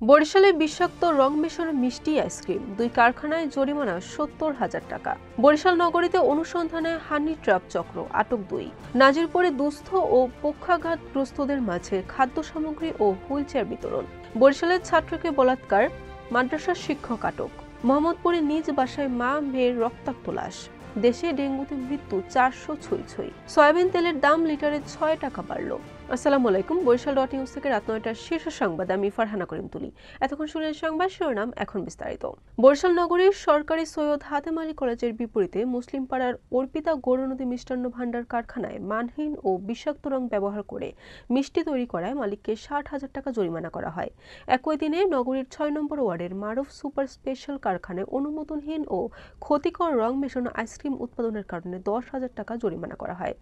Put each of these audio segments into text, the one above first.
বরিশালে বিষাক্ত রং মেশানো মিষ্টি আইসক্রিম, 2 কারখানায় জরিমানা 70,000 টাকা। বরিশাল নগরীতে অনুসন্ধানে হানি ট্র্যাপ চক্র, আটক 2। নাজিরপুরে দুস্থ ও পক্ষাঘাতগ্রস্তদের মাঝে খাদ্য সামগ্রী ও হুইলচেয়ার বিতরণ। বরিশালের ছাত্রকে বলাৎকার, মাদ্রাসার শিক্ষক আটক। মোহাম্মদপুরে নিজ বাসায় মা মেয়ের রক্তাক্ত লাশ। দেশে ডেঙ্গুতে মৃত্যু 400 ছুঁই। সয়াবিন তেলের দাম লিটারে 6 টাকা বাড়ল। আসসালামু আলাইকুম। বরিশাল.নিউজ থেকে রাত 9টার শীর্ষ সংবাদ, আমি ফারহানা করিম তুলি। এতক্ষণ শুনলেন সংবাদ শিরোনাম, এখন বিস্তারিত। বরিশাল নগরীর সরকারি সৈয়দ হাতেম আলী কলেজের বিপরীতে মুসলিম পাড়ার অর্পিতা গৌরনদী মিষ্টান্ন ভাণ্ডার কারখানায় মানহীন ও বিষাক্ত রং ব্যবহার করে মিষ্টি তৈরি করায় মালিককে 60,000 টাকা জরিমানা করা হয়। একই দিনে নগরীর 6 নম্বর ওয়ার্ডের মারুফ সুপার স্পেশাল কারখানায় অনুমোদনহীন ও ক্ষতিকর রং মেশানো আইসক্রিম উৎপাদনের কারণে 10,000 টাকা জরিমানা করা হয়।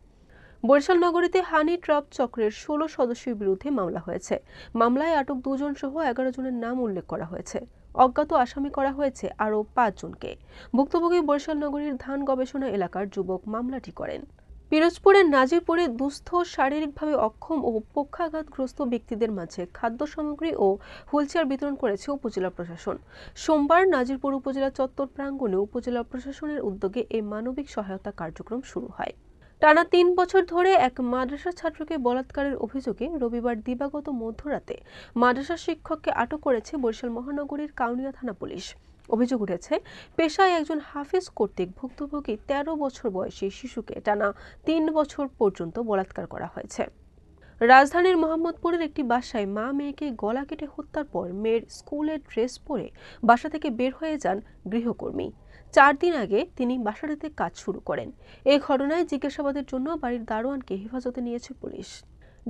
বরিশাল নগরীতে হানি ট্র্যাপ চক্রের 16 সদস্যের বিরুদ্ধে মামলা হয়েছে। মামলায় আটক 2 জন সহ 11 জনের নাম উল্লেখ করা হয়েছে। অজ্ঞাত আসামি করা হয়েছে আরও 5 জনকে। ভুক্তভোগী বরিশাল নগরীর ধান গবেষণা এলাকার যুবক মামলাটি করেন। পিরোজপুরের নাজিরপুরে দুস্থ, শারীরিকভাবে অক্ষম ও পক্ষাঘাতগ্রস্ত ব্যক্তিদের মাঝে খাদ্য সামগ্রী ও হুইলচেয়ার বিতরণ করেছে উপজেলা প্রশাসন। সোমবার নাজিরপুর উপজেলা চত্বর প্রাঙ্গণে উপজেলা প্রশাসনের উদ্যোগে এই মানবিক সহায়তা কার্যক্রম শুরু হয়। টানা 3 বছর ধরে এক মাদ্রাসা ছাত্রকে বলাৎকারের অভিযোগে রবিবার দিবাগত মধ্যরাতে মাদ্রাসা শিক্ষককে আটক করেছে বরিশাল মহানগরীর কাউনিয়া থানা পুলিশ। অভিযোগ উঠেছে, পেশায় একজন হাফেজ কর্তৃক ভুক্তভোগী 13 বছর বয়সী শিশুকে টানা 3 বছর পর্যন্ত বলাৎকার করা হয়েছে। রাজধানীর মোহাম্মদপুরের একটি বাসায় মা মেয়েকে গলা কেটে হত্যার পর মেয়ের স্কুলের ড্রেস পরে বাসা থেকে বের হয়ে যান গৃহকর্মী। 4 দিন আগে তিনি বাসাটিতে কাজ শুরু করেন। এই ঘটনায় জিজ্ঞাসাবাদের জন্য বাড়ির দারোয়ানকে হেফাজতে নিয়েছে পুলিশ।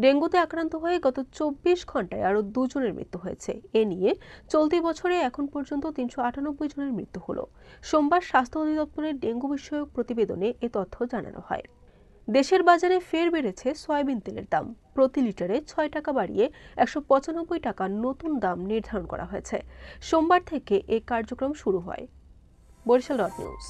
ডেঙ্গুতে আক্রান্ত হয়ে গত 24 ঘন্টায় আরও 2 জনের মৃত্যু হয়েছে। এ নিয়ে চলতি বছরে এখন পর্যন্ত 398 জনের মৃত্যু হলো। সোমবার স্বাস্থ্য অধিদপ্তরের ডেঙ্গু বিষয়ক প্রতিবেদনে এ তথ্য জানানো হয়। দেশের বাজারে ফের বেড়েছে সয়াবিন তেলের দাম। প্রতি লিটারে 6 টাকা বাড়িয়ে 195 টাকা নতুন দাম নির্ধারণ করা হয়েছে। সোমবার থেকে এই কার্যক্রম শুরু হয়। বরিশাল.নিউজ।